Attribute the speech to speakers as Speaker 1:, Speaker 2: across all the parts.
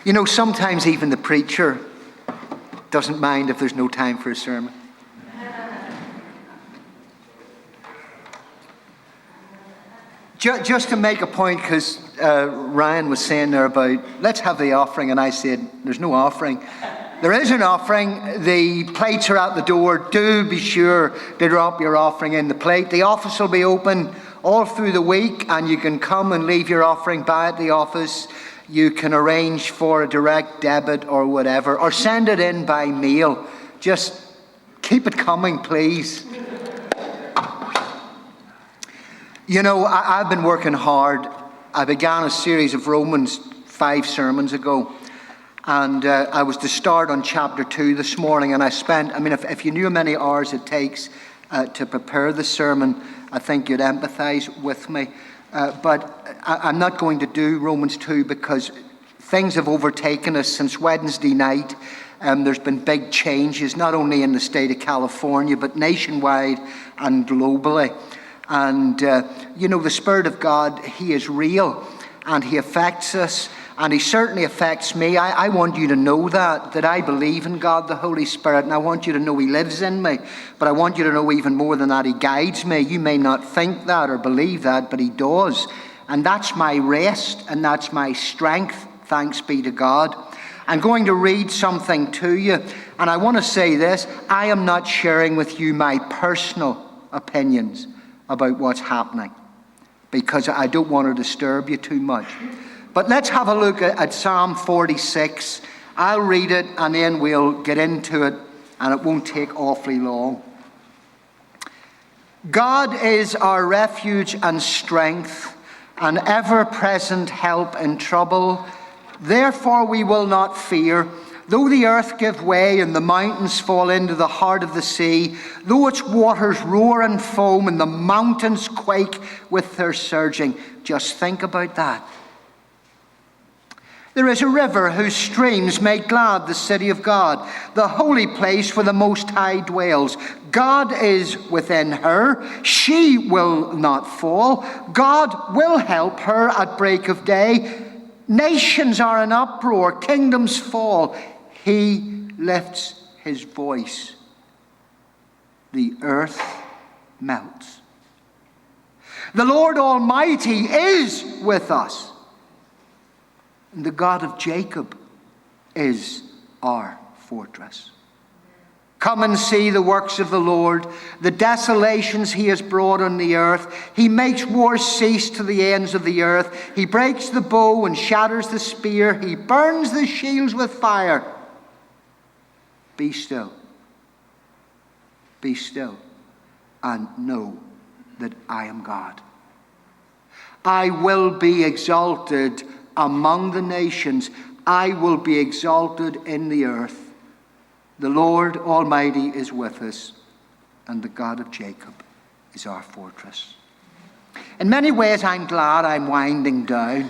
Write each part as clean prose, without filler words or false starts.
Speaker 1: You know, sometimes even the preacher doesn't mind if there's no time for a sermon. Just to make a point, because Ryan was saying there about, let's have the offering, and I said, there's no offering. There is an offering. The plates are at the door. Do be sure to drop your offering in the plate. The office will be open all through the week, and you can come and leave your offering by at the office. You can arrange for a direct debit or whatever, or send it in by mail. Just keep it coming, please. You know, I've been working hard. I began a series of Romans 5 sermons ago. And I was to start on chapter 2 this morning. And I spent, if you knew how many hours it takes to prepare the sermon, I think you'd empathize with me. But I'm not going to do Romans 2 because things have overtaken us since Wednesday night. There's been big changes, not only in the state of California, but nationwide and globally. And, the Spirit of God, He is real, and He affects us, and He certainly affects me. I want you to know that I believe in God, the Holy Spirit, and I want you to know He lives in me. But I want you to know even more than that, He guides me. You may not think that or believe that, but He does. And that's my rest, and that's my strength, thanks be to God. I'm going to read something to you, and I want to say this. I am not sharing with you my personal opinions about what's happening, because I don't want to disturb you too much. But let's have a look at Psalm 46. I'll read it and then we'll get into it, and it won't take awfully long. God is our refuge and strength, an ever-present help in trouble. Therefore we will not fear. Though the earth give way and the mountains fall into the heart of the sea, though its waters roar and foam and the mountains quake with their surging. Just think about that. There is a river whose streams make glad the city of God, the holy place where the Most High dwells. God is within her. She will not fall. God will help her at break of day. Nations are in uproar. Kingdoms fall. He lifts His voice. The earth melts. The Lord Almighty is with us. And the God of Jacob is our fortress. Come and see the works of the Lord, the desolations He has brought on the earth. He makes war cease to the ends of the earth. He breaks the bow and shatters the spear. He burns the shields with fire. Be still, and know that I am God. I will be exalted among the nations. I will be exalted in the earth. The Lord Almighty is with us, and the God of Jacob is our fortress. In many ways, I'm glad I'm winding down.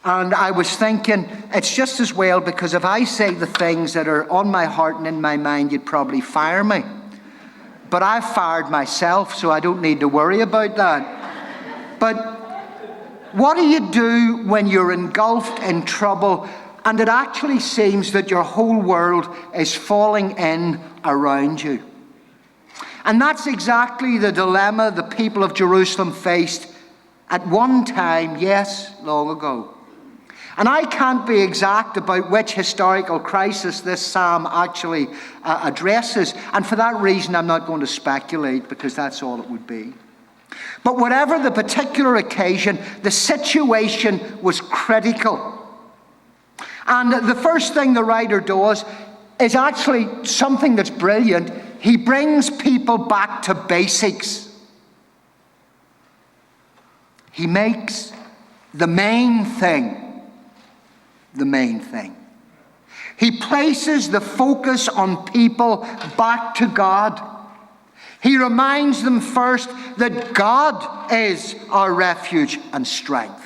Speaker 1: And I was thinking, it's just as well, because if I say the things that are on my heart and in my mind, you'd probably fire me. But I've fired myself, so I don't need to worry about that. But what do you do when you're engulfed in trouble and it actually seems that your whole world is falling in around you? And that's exactly the dilemma the people of Jerusalem faced at one time, yes, long ago. And I can't be exact about which historical crisis this psalm actually addresses. And for that reason, I'm not going to speculate, because that's all it would be. But whatever the particular occasion, the situation was critical. And the first thing the writer does is actually something that's brilliant. He brings people back to basics. He makes the main thing the main thing. He places the focus on people back to God. He reminds them first that God is our refuge and strength.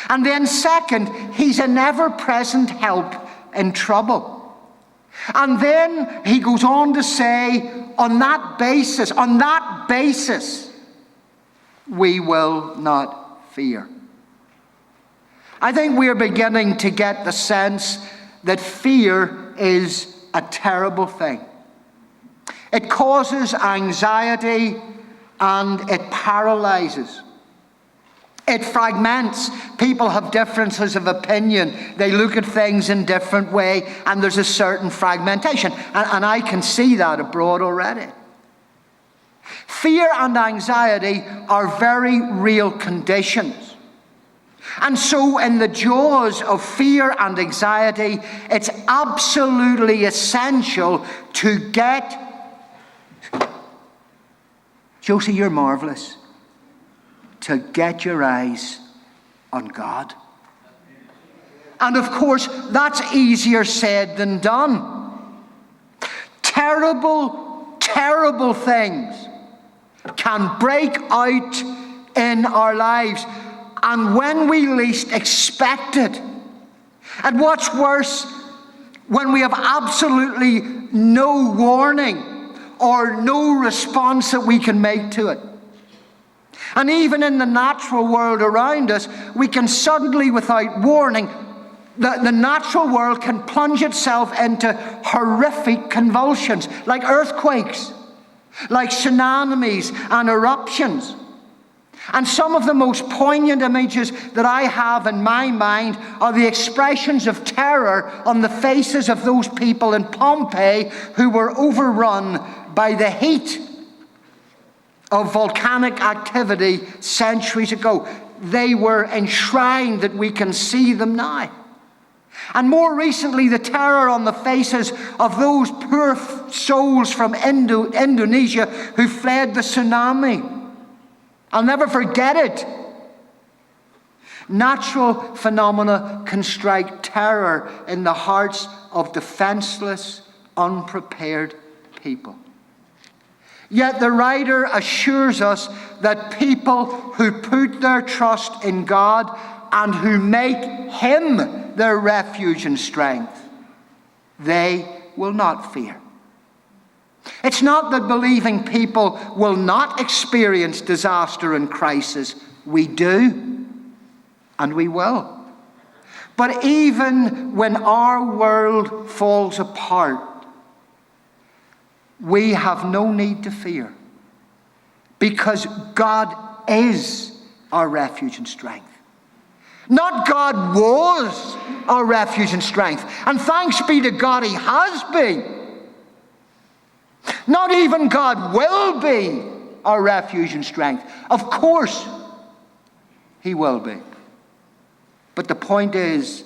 Speaker 1: And then second, He's an ever-present help in trouble. And then he goes on to say, on that basis, we will not fear. I think we're beginning to get the sense that fear is a terrible thing. It causes anxiety and it paralyzes. It fragments. People have differences of opinion. They look at things in different way, and there's a certain fragmentation. And I can see that abroad already. Fear and anxiety are very real conditions. And so in the jaws of fear and anxiety, it's absolutely essential to get... Josie, you're marvelous. To get your eyes on God. And of course, that's easier said than done. Terrible, terrible things can break out in our lives, and when we least expect it. And what's worse, when we have absolutely no warning or no response that we can make to it. And even in the natural world around us, we can suddenly, without warning, the natural world can plunge itself into horrific convulsions, like earthquakes, like tsunamis and eruptions. And some of the most poignant images that I have in my mind are the expressions of terror on the faces of those people in Pompeii who were overrun by the heat of volcanic activity centuries ago. They were enshrined that we can see them now. And more recently, the terror on the faces of those poor souls from Indonesia who fled the tsunami. I'll never forget it. Natural phenomena can strike terror in the hearts of defenseless, unprepared people. Yet the writer assures us that people who put their trust in God and who make Him their refuge and strength, they will not fear. It's not that believing people will not experience disaster and crisis. We do, and we will. But even when our world falls apart, we have no need to fear, because God is our refuge and strength. Not God was our refuge and strength. And thanks be to God, He has been. Not even God will be our refuge and strength. Of course, He will be. But the point is,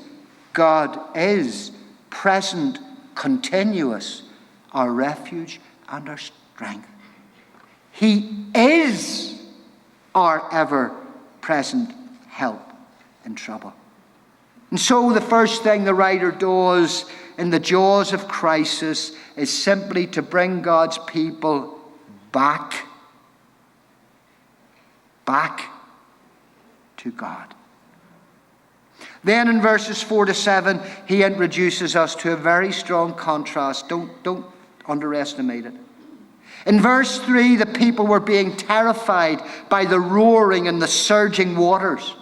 Speaker 1: God is present, continuous, our refuge and our strength. He is our ever-present help in trouble. And so the first thing the writer does in the jaws of crisis is simply to bring God's people back to God. Then in verses 4 to 7, he introduces us to a very strong contrast. Don't underestimate it. In verse 3, the people were being terrified by the roaring and the surging waters.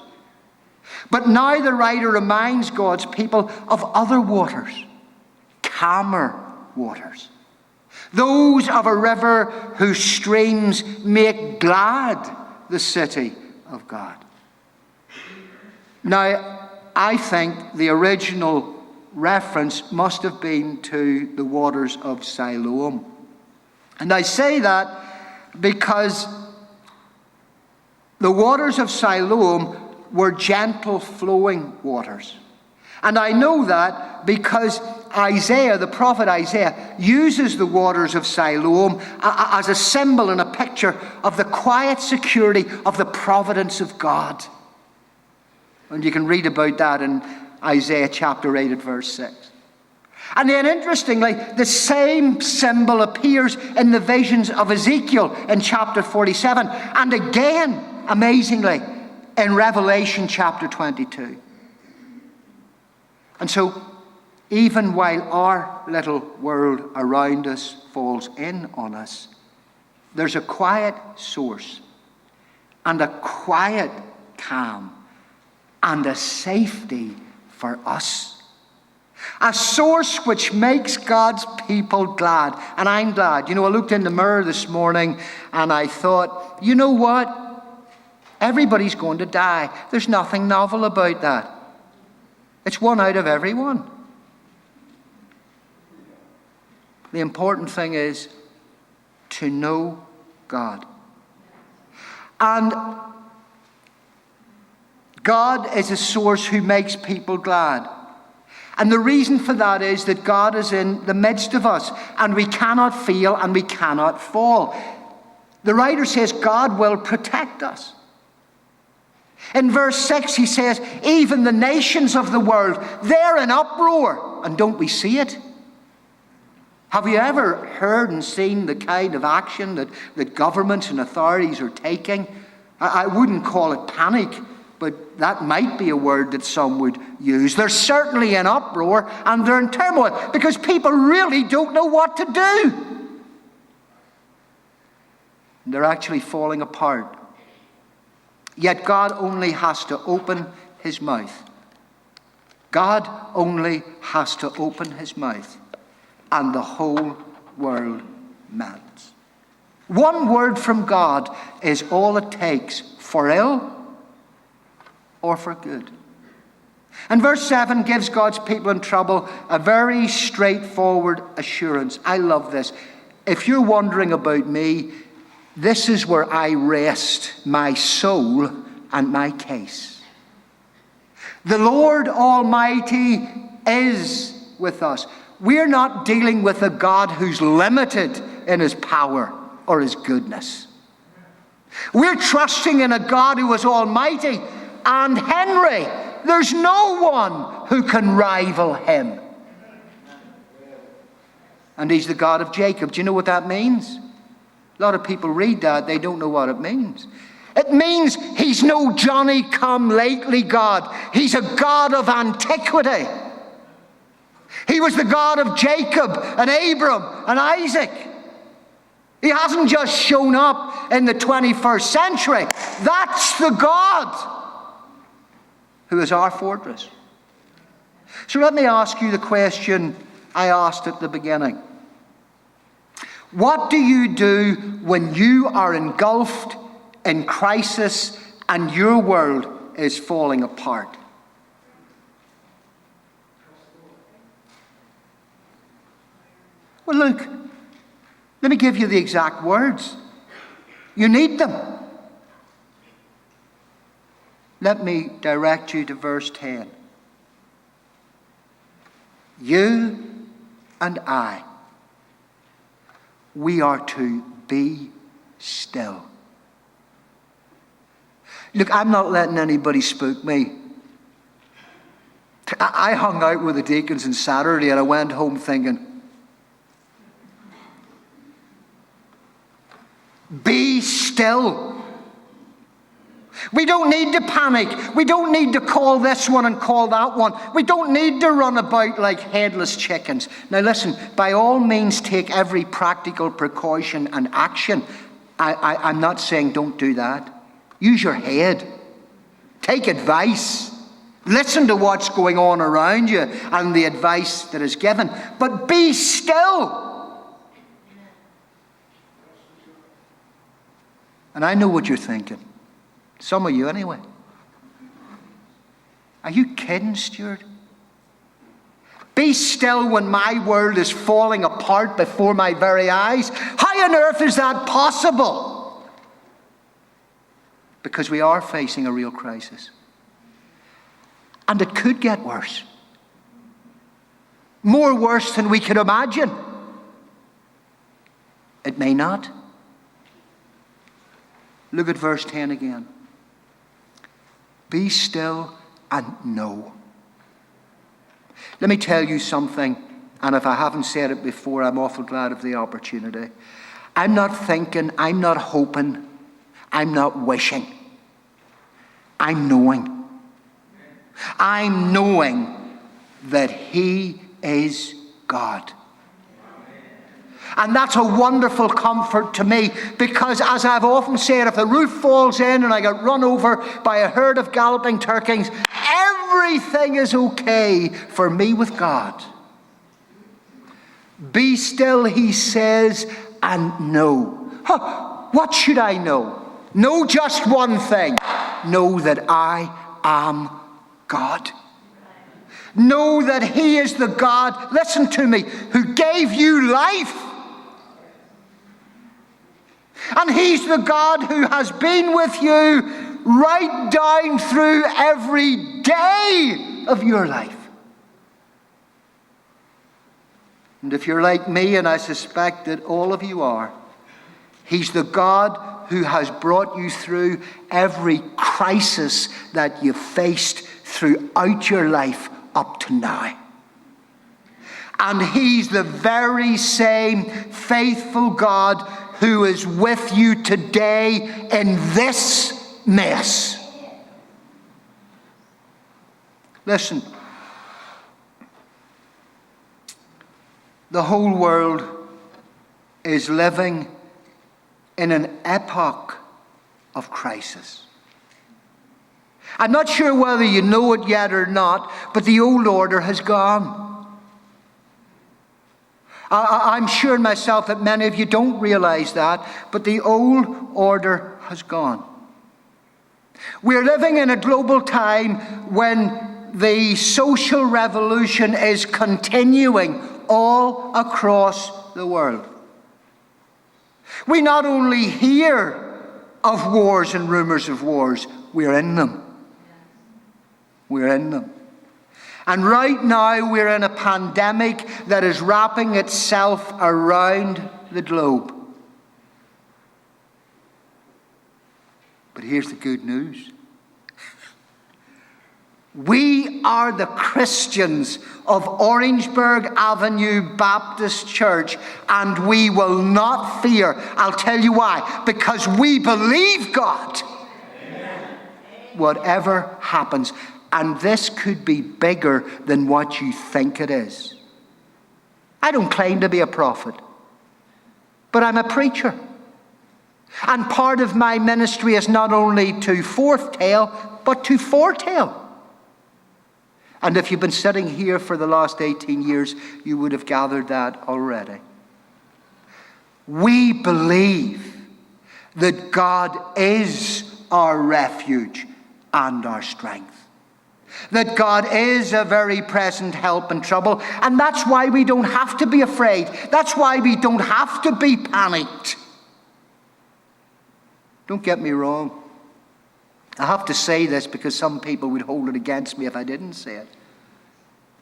Speaker 1: But now the writer reminds God's people of other waters, calmer waters. Those of a river whose streams make glad the city of God. Now, I think the original reference must have been to the waters of Siloam. And I say that because the waters of Siloam were gentle flowing waters. And I know that because Isaiah, the prophet Isaiah, uses the waters of Siloam as a symbol and a picture of the quiet security of the providence of God. And you can read about that in Isaiah chapter 8 at verse 6. And then interestingly, the same symbol appears in the visions of Ezekiel in chapter 47. And again, amazingly, in Revelation chapter 22. And so, even while our little world around us falls in on us, there's a quiet source and a quiet calm and a safety for us. A source which makes God's people glad. And I'm glad. You know, I looked in the mirror this morning and I thought, you know what? Everybody's going to die. There's nothing novel about that. It's one out of every one. The important thing is to know God. And God is a source who makes people glad. And the reason for that is that God is in the midst of us, and we cannot fail and we cannot fall. The writer says God will protect us. In verse 6 he says, even the nations of the world, they're in uproar. And don't we see it? Have you ever heard and seen the kind of action that governments and authorities are taking? I wouldn't call it panic, but that might be a word that some would use. They're certainly in uproar and they're in turmoil because people really don't know what to do. They're actually falling apart. Yet God only has to open his mouth. God only has to open his mouth, and the whole world melts. One word from God is all it takes for ill or for good. And verse 7 gives God's people in trouble a very straightforward assurance. I love this. If you're wondering about me, this is where I rest my soul and my case. The Lord Almighty is with us. We're not dealing with a God who's limited in his power or his goodness. We're trusting in a God who is almighty. And Henry, there's no one who can rival him. And he's the God of Jacob. Do you know what that means? A lot of people read that, they don't know what it means. It means he's no Johnny-come-lately God. He's a God of antiquity. He was the God of Jacob and Abram and Isaac. He hasn't just shown up in the 21st century. That's the God who is our fortress. So let me ask you the question I asked at the beginning. What do you do when you are engulfed in crisis and your world is falling apart? Well, look, let me give you the exact words. You need them. Let me direct you to verse 10. You and I, we are to be still. Look, I'm not letting anybody spook me. I hung out with the deacons on Saturday and I went home thinking, be still. We don't need to panic. We don't need to call this one and call that one. We don't need to run about like headless chickens. Now listen, by all means take every practical precaution and action. I'm not saying don't do that. Use your head. Take advice. Listen to what's going on around you and the advice that is given. But be still. And I know what you're thinking. Some of you anyway. Are you kidding, Stuart? Be still when my world is falling apart before my very eyes? How on earth is that possible? Because we are facing a real crisis. And it could get worse. More worse than we could imagine. It may not. Look at verse 10 again. Be still and know. Let me tell you something, and if I haven't said it before, I'm awful glad of the opportunity. I'm not thinking, I'm not hoping, I'm not wishing. I'm knowing. I'm knowing that He is God. And that's a wonderful comfort to me, because as I've often said, if the roof falls in and I get run over by a herd of galloping turkeys, everything is okay for me with God. Be still, he says, and know. What should I know? Know just one thing. Know that I am God. Know that he is the God, listen to me, who gave you life. And he's the God who has been with you right down through every day of your life. And if you're like me, and I suspect that all of you are, he's the God who has brought you through every crisis that you've faced throughout your life up to now. And he's the very same faithful God who is with you today in this mess. Listen, the whole world is living in an epoch of crisis. I'm not sure whether you know it yet or not, but the old order has gone. I'm sure myself that many of you don't realize that, but the old order has gone. We're living in a global time when the social revolution is continuing all across the world. We not only hear of wars and rumors of wars, we're in them. We're in them. And right now we're in a pandemic that is wrapping itself around the globe. But here's the good news. We are the Christians of Orangeburg Avenue Baptist Church, and we will not fear. I'll tell you why. Because we believe God. Amen. Whatever happens. And this could be bigger than what you think it is. I don't claim to be a prophet, but I'm a preacher. And part of my ministry is not only to foretell, but to foretell. And if you've been sitting here for the last 18 years, you would have gathered that already. We believe that God is our refuge and our strength. That God is a very present help in trouble. And that's why we don't have to be afraid. That's why we don't have to be panicked. Don't get me wrong. I have to say this because some people would hold it against me if I didn't say it.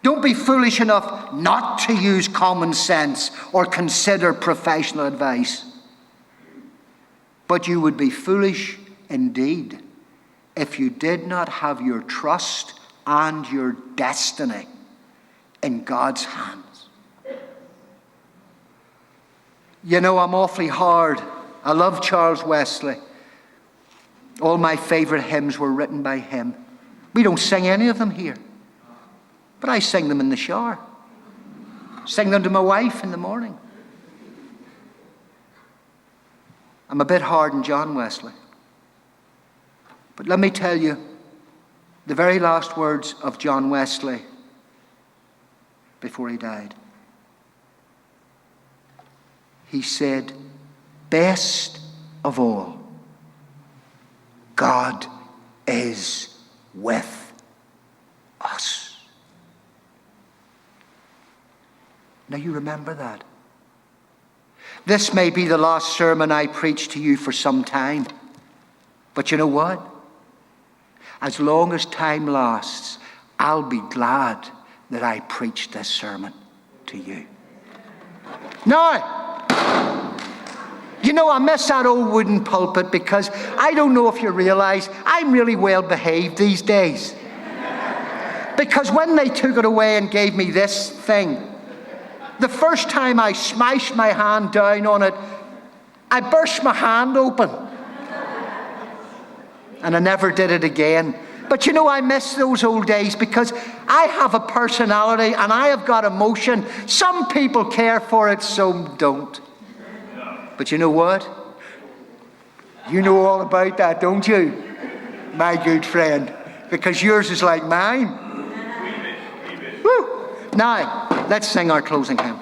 Speaker 1: Don't be foolish enough not to use common sense or consider professional advice. But you would be foolish indeed if you did not have your trust and your destiny in God's hands. You know, I'm awfully hard. I love Charles Wesley. All my favorite hymns were written by him. We don't sing any of them here, but I sing them in the shower. Sing them to my wife in the morning. I'm a bit hard on John Wesley. But let me tell you, the very last words of John Wesley before he died. He said, best of all, God is with us. Now you remember that. This may be the last sermon I preach to you for some time. But you know what? As long as time lasts, I'll be glad that I preached this sermon to you. Now, you know, I miss that old wooden pulpit because I don't know if you realize I'm really well behaved these days. Because when they took it away and gave me this thing, the first time I smashed my hand down on it, I burst my hand open. And I never did it again. But you know, I miss those old days because I have a personality and I have got emotion. Some people care for it, some don't. But you know what? You know all about that, don't you? My good friend. Because yours is like mine. Woo! Now, let's sing our closing hymn.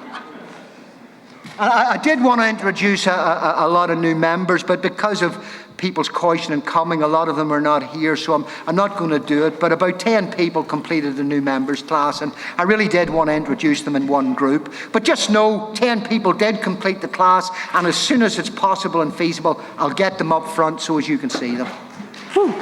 Speaker 1: I did want to introduce a lot of new members, but because of people's caution in coming, a lot of them are not here, so I'm not going to do it. But about 10 people completed the new members class, and I really did want to introduce them in one group. But just know 10 people did complete the class, and as soon as it's possible and feasible, I'll get them up front so as you can see them. Whew.